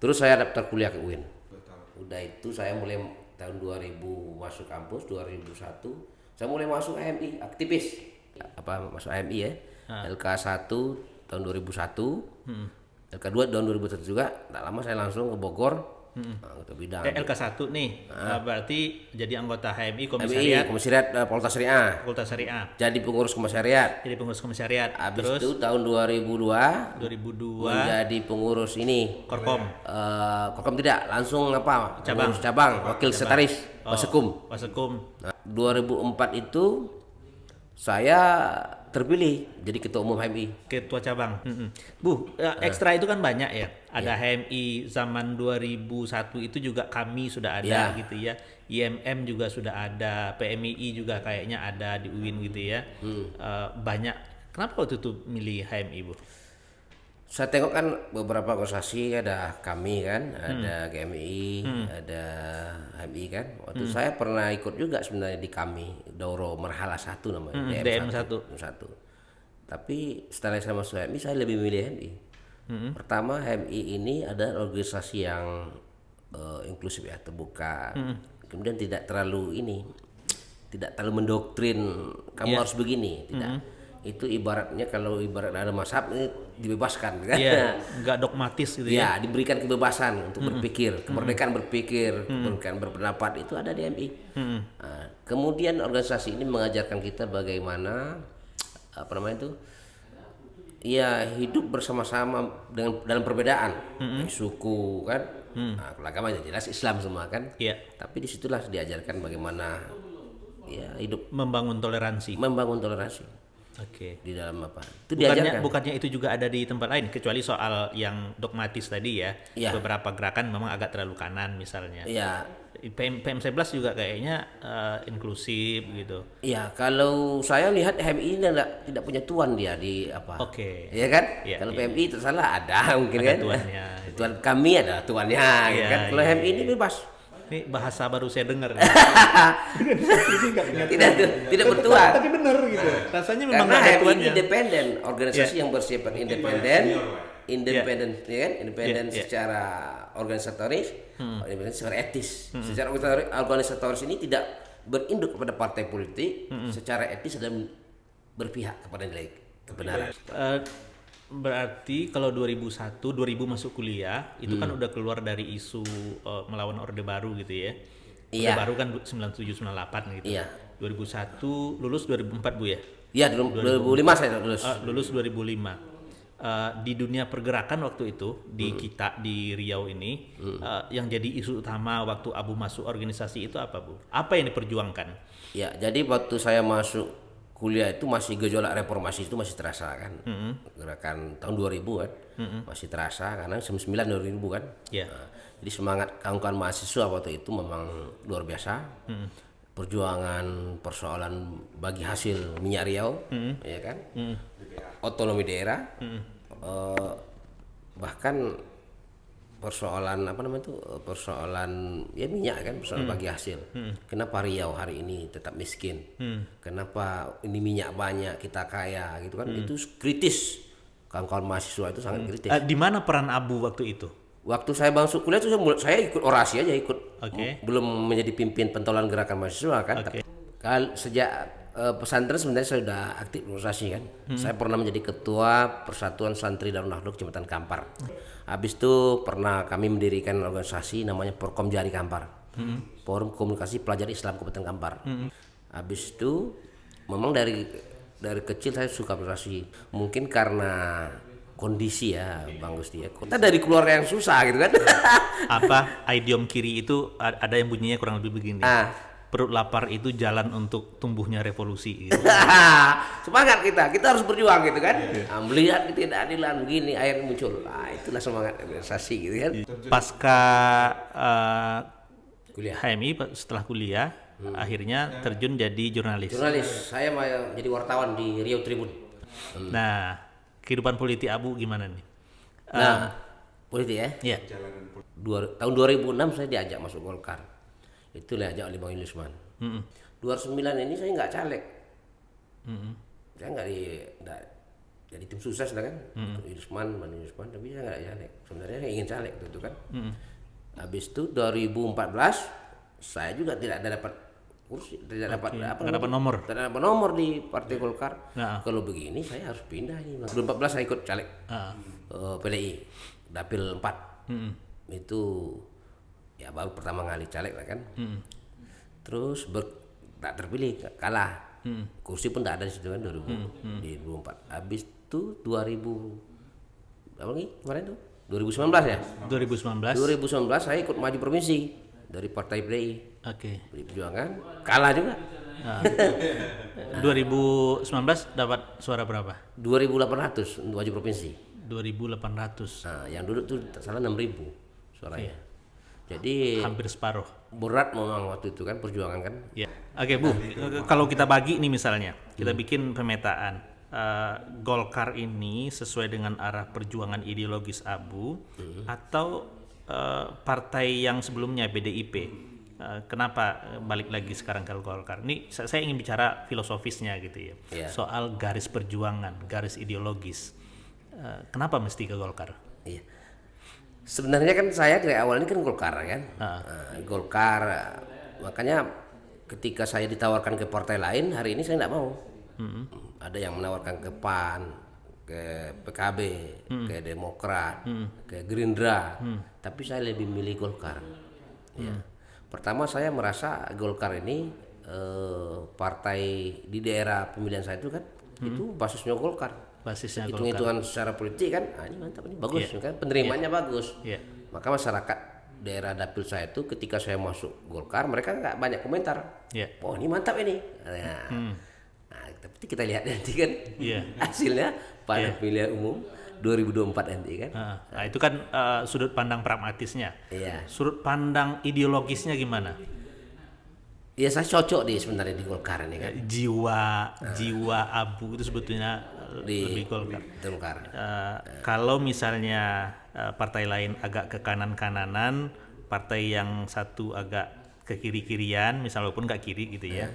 Terus saya daftar kuliah ke UIN. Udah itu saya mulai tahun 2000 masuk kampus, 2001 saya mulai masuk AMI, aktivis. Masuk AMI ya. LK1 tahun 2001. LK2 tahun 2001 juga. Tak lama saya langsung ke Bogor. Ke bidang. LK1 nih, berarti jadi anggota HMI Komisariat Fakultas Syariah. Fakultas Syariah. Jadi pengurus komisariat. Habis Terus itu tahun 2002 menjadi pengurus ini. Korkom. Korkom tidak, langsung Cabang. Pengurus cabang, wakil sekretaris Wasekum. Nah, 2004 itu saya terpilih jadi ketua umum HMI. Ketua cabang. Bu, ekstra itu kan banyak ya. Ada HMI zaman 2001 itu juga kami sudah ada gitu ya. IMM juga sudah ada, PMII juga kayaknya ada di UIN gitu ya. Banyak. Kenapa waktu itu milih HMI, Bu? Saya tengok kan beberapa organisasi, ada kami kan, ada GMI, ada HMI kan. Waktu saya pernah ikut juga sebenarnya di kami, Dauro Marhala 1 namanya, DM1. Tapi setelah saya masuk HMI, saya lebih memilih HMI. Pertama, HMI ini ada organisasi yang inklusif ya, terbuka. Kemudian tidak terlalu mendoktrin kamu harus begini, tidak. Itu ibaratnya kalau ada mazhab ini dibebaskan kan. Nggak dogmatis gitu ya. Diberikan kebebasan untuk berpikir, kemerdekaan berpikir, kemerdekaan berpendapat itu ada di MI. Kemudian organisasi ini mengajarkan kita bagaimana hidup bersama-sama dalam perbedaan, suku kan. Kalau agama jelas Islam semua kan. Tapi disitulah diajarkan bagaimana hidup membangun toleransi. Oke. Di dalam apa? Itu bukannya itu juga ada di tempat lain, kecuali soal yang dogmatis tadi ya. Beberapa gerakan memang agak terlalu kanan misalnya. PM11 juga kayaknya inklusif gitu. Kalau saya lihat HMI ini tidak punya tuan dia di apa. Iya kan? Kalau PMI tersalah ada mungkin ada kan. Tuannya. Tuan kami ada tuannya kan. Kalau HMI ini bebas. Ini bahasa baru saya dengar. tidak bertuan. Tapi benar gitu. Rasanya memang Karena ada HMI tuannya. independen, organisasi yang bersifat independen, ya kan? Independen secara organisatoris, independen secara etis. Secara organisatoris ini tidak berinduk kepada partai politik, secara etis dan berpihak kepada nilai kebenaran. Berarti kalau 2001, 2000 masuk kuliah, itu kan udah keluar dari isu melawan Orde Baru gitu ya. Orde Baru kan 97 98 gitu. 2001 lulus 2004 Bu ya? Iya, 2005 saya lulus. Lulus 2005. Di dunia pergerakan waktu itu di Riau ini yang jadi isu utama waktu Abu masuk organisasi itu apa Bu? Apa yang diperjuangkan? Ya, jadi waktu saya masuk kuliah itu masih gejolak reformasi itu masih terasa kan. Gerakan tahun 2000 kan. Masih terasa karena 99 2000 kan. Jadi semangat kawan-kawan mahasiswa waktu itu memang luar biasa. Perjuangan persoalan bagi hasil minyak Riau, ya kan. Otonomi daerah. Bahkan persoalan persoalan minyak kan, persoalan bagi hasil. Kenapa Riau hari ini tetap miskin? Kenapa ini minyak banyak kita kaya gitu kan? Itu kritis. Kawan-kawan mahasiswa itu sangat kritis. Di mana peran Abu waktu itu? Waktu saya masuk kuliah itu saya ikut orasi aja, belum menjadi pimpin pentolan gerakan mahasiswa kan. Sejak pesantren sebenarnya saya sudah aktif organisasi kan. Saya pernah menjadi ketua Persatuan Santri Darul Nahdlatul Jembatan Kampar. Habis itu pernah kami mendirikan organisasi namanya Porkom Jari Kampar, Forum Komunikasi Pelajar Islam Kabupaten Kampar. Habis itu memang dari kecil saya suka organisasi. Mungkin karena kondisi ya Bang Gusti ya. Kita dari keluarga yang susah gitu kan. Idiom kiri itu ada yang bunyinya kurang lebih begini. Perut lapar itu jalan untuk tumbuhnya revolusi gitu. Semangat kita harus berjuang gitu kan. Melihat ketidakadilan begini akhirnya muncul. Itulah semangat organisasi gitu kan. Pasca kuliah HMI setelah kuliah akhirnya terjun jadi jurnalis. Saya mau jadi wartawan di Riau Tribun. Nah, kehidupan politik Abu gimana nih? Politik ya? Iya. Tahun 2006 saya diajak masuk Golkar. Itu diajak oleh Bang Yusman. 2009 ini saya nggak caleg. Saya jadi tim sukses lah kan. Yusman, tapi saya nggak caleg. Sebenarnya saya ingin caleg itu kan. Habis itu 2014 saya juga tidak ada dapat kursi, tidak dapat nomor di Partai Golkar. Kalau begini saya harus pindah ini. 2014 saya ikut caleg PDI Dapil 4. Itu ya baru pertama kali caleg lah kan. Terus tak terpilih, kalah. Kursi pun tidak ada di situ kan 2004. Habis itu 2000 apa lagi kemarin tuh 2019 ya. 2019 saya ikut maju provinsi dari Partai PDI. Pdi Perjuangan kalah juga. 2019 dapat suara berapa? 2.800 untuk maju provinsi. 2.800. Nah, yang duduk tuh salah 6.000 suaranya. Jadi hampir separuh. Berat memang waktu itu kan perjuangan kan. Ya. Oke, Bu. Kalau kita bagi nih misalnya, kita bikin pemetaan. Golkar ini sesuai dengan arah perjuangan ideologis Abu atau partai yang sebelumnya PDIP. Kenapa balik lagi sekarang ke Golkar? Ini saya ingin bicara filosofisnya gitu ya. Soal garis perjuangan, garis ideologis. Kenapa mesti ke Golkar? Iya. Sebenarnya kan saya dari awal ini kan Golkar kan. Golkar, makanya ketika saya ditawarkan ke partai lain hari ini saya tidak mau. Ada yang menawarkan ke PAN, ke PKB, ke Demokrat, ke Gerindra, tapi saya lebih milih Golkar. Ya. Pertama saya merasa Golkar ini partai di daerah pemilihan saya itu kan itu basisnya Golkar. Hitung-hitungan secara politik kan, ini mantap, ini bagus kan, penerimaannya bagus. Maka masyarakat daerah dapil saya itu ketika saya masuk Golkar mereka nggak banyak komentar. Oh ini mantap ini. Nah, tapi kita lihat nanti kan hasilnya pada pemilihan umum 2024 nanti kan. Nah, itu kan sudut pandang pragmatisnya. Sudut pandang ideologisnya gimana? Ya saya cocok sebenarnya di Golkar ini kan. Jiwa Abu itu sebetulnya lebih Golkar. Kalau misalnya partai lain agak ke kanan-kananan, partai yang satu agak ke kiri-kirian, misalnya walaupun nggak kiri gitu ya.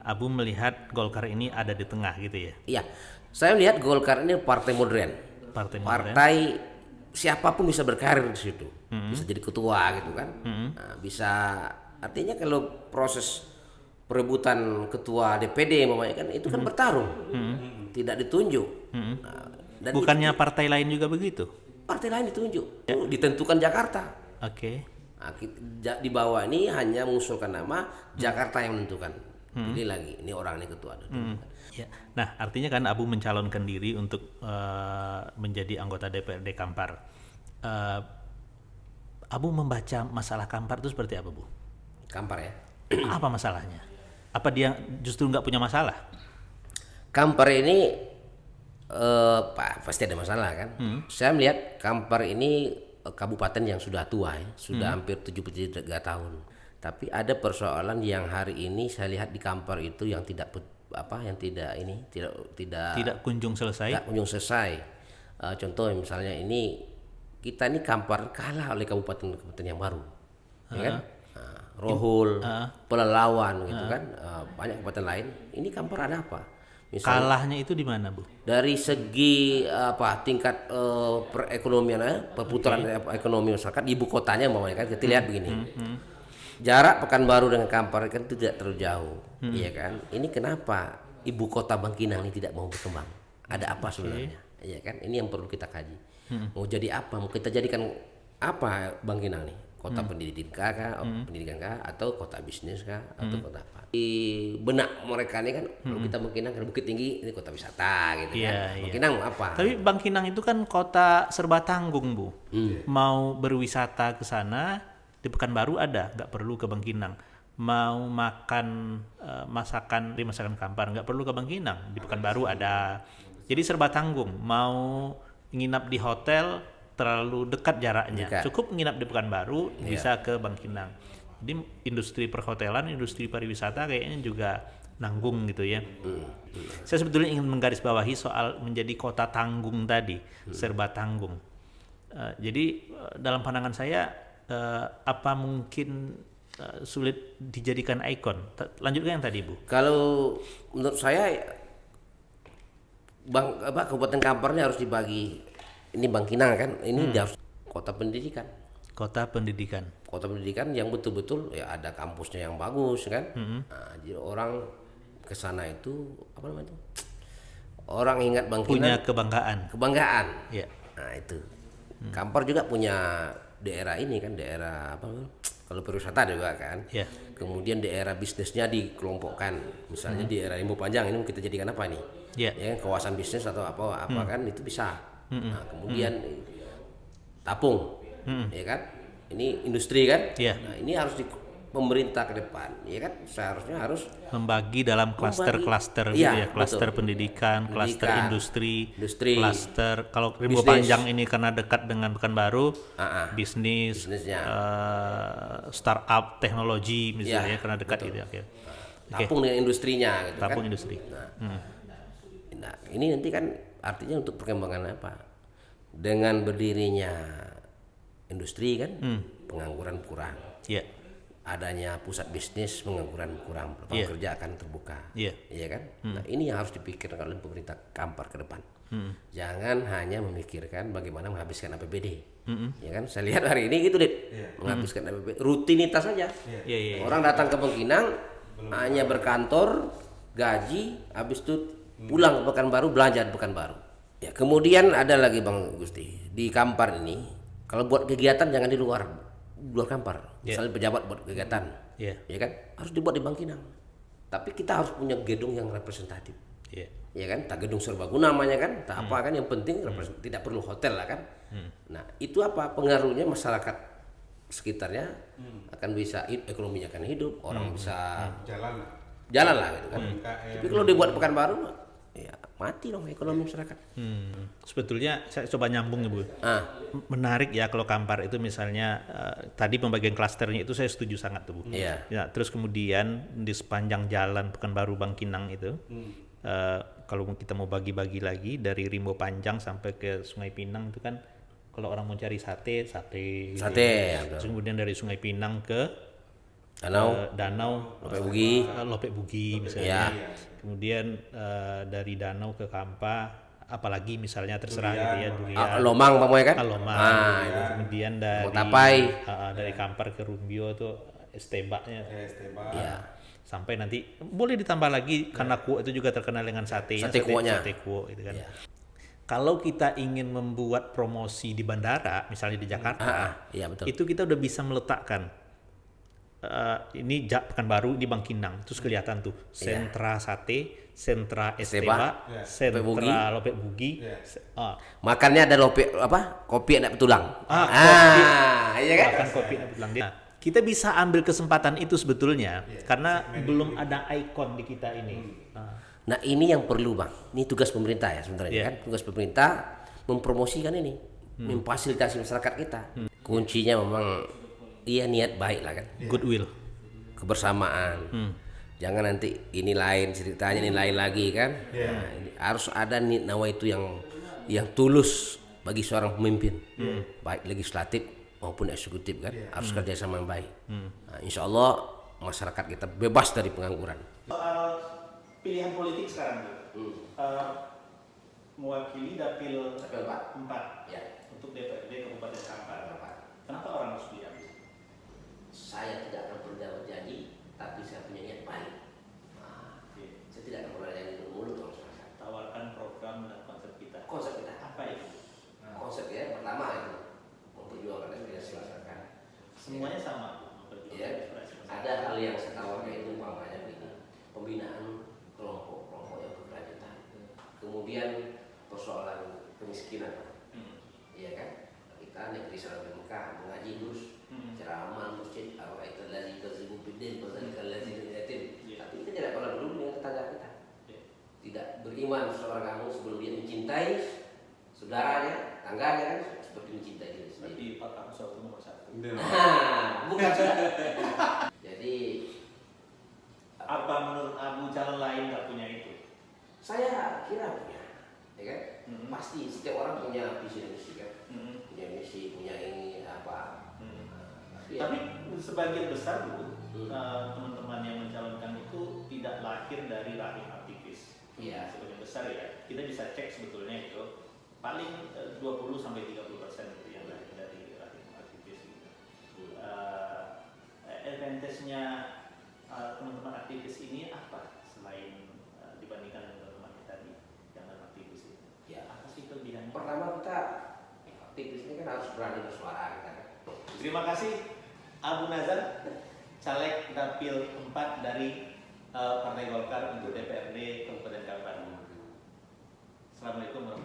Abu melihat Golkar ini ada di tengah gitu ya. Iya, saya melihat Golkar ini partai modern. Partai siapapun bisa berkarir di situ, bisa jadi ketua gitu kan. Nah, bisa artinya kalau proses perebutan ketua DPD namanya kan itu kan bertarung, tidak ditunjuk. Nah, dan bukannya partai lain juga begitu? Partai lain ditunjuk, ditentukan Jakarta. Nah, di bawah ini hanya mengusulkan nama, Jakarta yang menentukan. Ini lagi, ini orang ini ketua. Nah, artinya kan Abu mencalonkan diri untuk menjadi anggota DPRD Kampar. Abu membaca masalah Kampar itu seperti apa, Bu? Kampar ya? Apa masalahnya? Apa dia justru nggak punya masalah? Kampar ini pasti ada masalah kan. Saya melihat Kampar ini kabupaten yang sudah tua ya, sudah hampir 73 tahun. Tapi ada persoalan yang hari ini saya lihat di Kampar itu yang tidak kunjung selesai. Contoh misalnya kita ini Kampar kalah oleh kabupaten yang baru, ya kan? Rohul, Pelalawan gitu kan, banyak kabupaten lain. Ini Kampar ada apa? Misalnya, kalahnya itu di mana, Bu? Dari segi tingkat perekonomian, perputaran ekonomi masyarakat ibu kotanya umpamanya kan kita lihat begini. Jarak Pekanbaru dengan Kampar kan itu tidak terlalu jauh, iya kan? Ini kenapa ibu kota Bangkinang ini tidak mau berkembang? Ada apa sebenarnya? Iya kan? Ini yang perlu kita kaji. Mau jadi apa? Mau kita jadikan apa Bangkinang nih? Kota pendidikan kah? Atau kota bisnis kah? Atau kota apa? Di benak mereka ini kan, kalau kita Bangkinang kan Bukit Tinggi ini kota wisata gitu kan. Bangkinang mau apa? Tapi Bangkinang itu kan kota serba tanggung, Bu. Mau berwisata ke sana di Pekanbaru ada, nggak perlu ke Bangkinang. Mau makan masakan Kampar nggak perlu ke Bangkinang, di Pekanbaru ada. Jadi serba tanggung. Mau nginap di hotel terlalu dekat jaraknya, cukup nginap di Pekanbaru bisa ke Bangkinang. Jadi industri perhotelan, industri pariwisata kayaknya juga nanggung gitu ya. Saya sebetulnya ingin menggarisbawahi soal menjadi kota tanggung tadi, serba tanggung. Jadi dalam pandangan saya apa mungkin sulit dijadikan ikon? Lanjutkan yang tadi, Bu. Kalau menurut saya Kabupaten Kamparnya harus dibagi. Ini Bangkinang kan, ini harus kota pendidikan. Kota pendidikan. Kota pendidikan yang betul-betul ya ada kampusnya yang bagus kan. Nah, jadi orang ke sana itu apa namanya itu? Orang ingat Punya Bangkinang kebanggaan. Ya. Nah, itu. Kampar juga punya daerah ini kan, daerah apa namanya? Kalau pariwisata juga kan. Ya. Kemudian daerah bisnisnya dikelompokkan. Misalnya di daerah Limbu Panjang ini kita jadikan apa nih? Ya. Ya, kawasan bisnis atau apa kan itu bisa. Nah, kemudian Tapung, ya kan? Ini industri kan? Iya. Nah, ini harus di pemerintah ke depan, ya kan? Seharusnya harus Membagi dalam klaster-klaster gitu Iya, ya, klaster betul. pendidikan, klaster industri, klaster kalau Rimbo Bisnis. Panjang ini karena dekat dengan Pekanbaru, bisnis, bisnisnya. startup teknologi misalnya Iya, karena dekat betul. gitu ya. Oke. Tapung dengan industrinya gitu Tapung kan. industri. Nah, ini nanti kan artinya untuk perkembangan apa? Dengan berdirinya industri kan, pengangguran kurang. Iya. Adanya pusat bisnis, pengangguran kurang, lapangan Iya. kerja akan terbuka. Iya. Iya kan? Nah, ini yang harus dipikirkan oleh pemerintah Kampar ke depan. Jangan hanya memikirkan bagaimana menghabiskan APBD. Ya kan? Saya lihat hari ini gitu, Dit. Menghabiskan APBD rutinitas saja. Iya. Orang datang ke Bangkinang hanya berkantor, gaji, habis itu pulang ke Pekanbaru, belanja di Pekanbaru. Ya, kemudian ada lagi Bang Gusti, di Kampar ini kalau buat kegiatan jangan di luar Kampar. Misalnya pejabat buat kegiatan. Iya. Ya kan? Harus dibuat di Bangkinang. Tapi kita harus punya gedung yang representatif. Iya. Ya kan? Tak gedung serbaguna namanya kan, tak apa kan, yang penting tidak perlu hotel lah kan. Nah, itu apa pengaruhnya masyarakat sekitarnya akan bisa ekonominya akan hidup, orang bisa jalan lah gitu kan. Tapi kalau dibuat Pekanbaru ya mati dong ekonomi masyarakat. Sebetulnya saya coba nyambung ya Bu. Menarik ya kalau Kampar itu misalnya tadi pembagian klasternya itu saya setuju sangat tuh Bu. Iya. Ya, terus kemudian di sepanjang jalan Pekanbaru Bangkinang itu kalau kita mau bagi-bagi lagi dari Rimbo Panjang sampai ke Sungai Pinang itu kan kalau orang mau cari sate gitu ya. Sate, Terus kemudian dari Sungai Pinang ke Danau Lopek Bugi misalnya. Kemudian dari danau ke Kampa, apalagi misalnya terserah gitu ya Durian. Lomang pamoy kan? Lomang. Kemudian dari Kampar ke Rumbio tuh Estebaknya. Iya. Sampai nanti boleh ditambah lagi karena kuo itu juga terkenal dengan sate kuonya. Sate kuo gitu kan. Iya. Kalau kita ingin membuat promosi di bandara, misalnya di Jakarta, Iya betul. itu kita udah bisa meletakkan ini Pekanbaru di Bangkinang, terus kelihatan tuh sentra sate, sentra Esteba, sentra Lopek Bugi. Makannya ada kopi ada petulang. Iya kan? Makan kopi dan petulang. Nah, kita bisa ambil kesempatan itu sebetulnya karena belum ada ikon di kita ini. Nah, ini yang perlu Bang. Ini tugas pemerintah ya sebenarnya kan. Tugas pemerintah mempromosikan ini, memfasilitasi masyarakat kita. Kuncinya memang niat baik lah kan. Goodwill. Kebersamaan. Jangan nanti ini lain ceritanya, ini lain lagi kan. Nah, ini harus ada nawaitu yang tulus bagi seorang pemimpin, baik legislatif maupun eksekutif kan. Harus kerjasama yang baik. Nah, insya Allah masyarakat kita bebas dari pengangguran. Pilihan politik sekarang mewakili dapil 4 untuk DPRD Kabupaten Kampar. Kenapa orang harus diambil? Saya tidak akan pernah berjanji, tapi saya punya niat baik. Saya tidak akan pernah janji mulut sama masyarakat. Tawarkan program dan konsep kita. Konsep kita Apa itu? konsepnya pertama itu memperjuangkan aspirasi masyarakat. Semuanya sama. Ya, ada hal yang saya tawarkan itu umpamanya begini, pembinaan kelompok-kelompok yang berkelanjutan. Kemudian persoalan kemiskinan, iya kan? Kita negeri Sarawak Mekah mengaji terus, ceramah masjid, apa itu lagi kezibuddin, pasal lagi yatim. Tapi kita tidak pernah dulu dengan tetangga kita. Tidak beriman seorang kamu sebelum dia mencintai saudaranya, tangganya kan seperti mencintai diri sendiri. Berarti Pak kamu suatu nomor 1. Bukan. Jadi apa menurut Abu calon lain nggak punya itu? saya kira punya, ya kan? Pasti setiap orang punya visi dan misi kan, punya misi, punya ini apa. Tapi sebagian besar Bu, teman-teman yang mencalonkan itu tidak lahir dari rahim aktivis. sebagian besar ya, kita bisa cek sebetulnya itu paling 20-30% itu yang dari aktivis gitu. Advantage-nya teman-teman aktivis ini apa selain dibandingkan dengan teman-teman tadi yang non aktivis itu? Ya. Apa sih kelebihannya? Pertama kita aktivis ini kan harus berani bersuara kita kan. Terima kasih Abu Nazar, caleg dapil 4 dari Partai Golkar untuk DPRD Kabupaten Kampar. Assalamualaikum warahmatullahi wabarakatuh.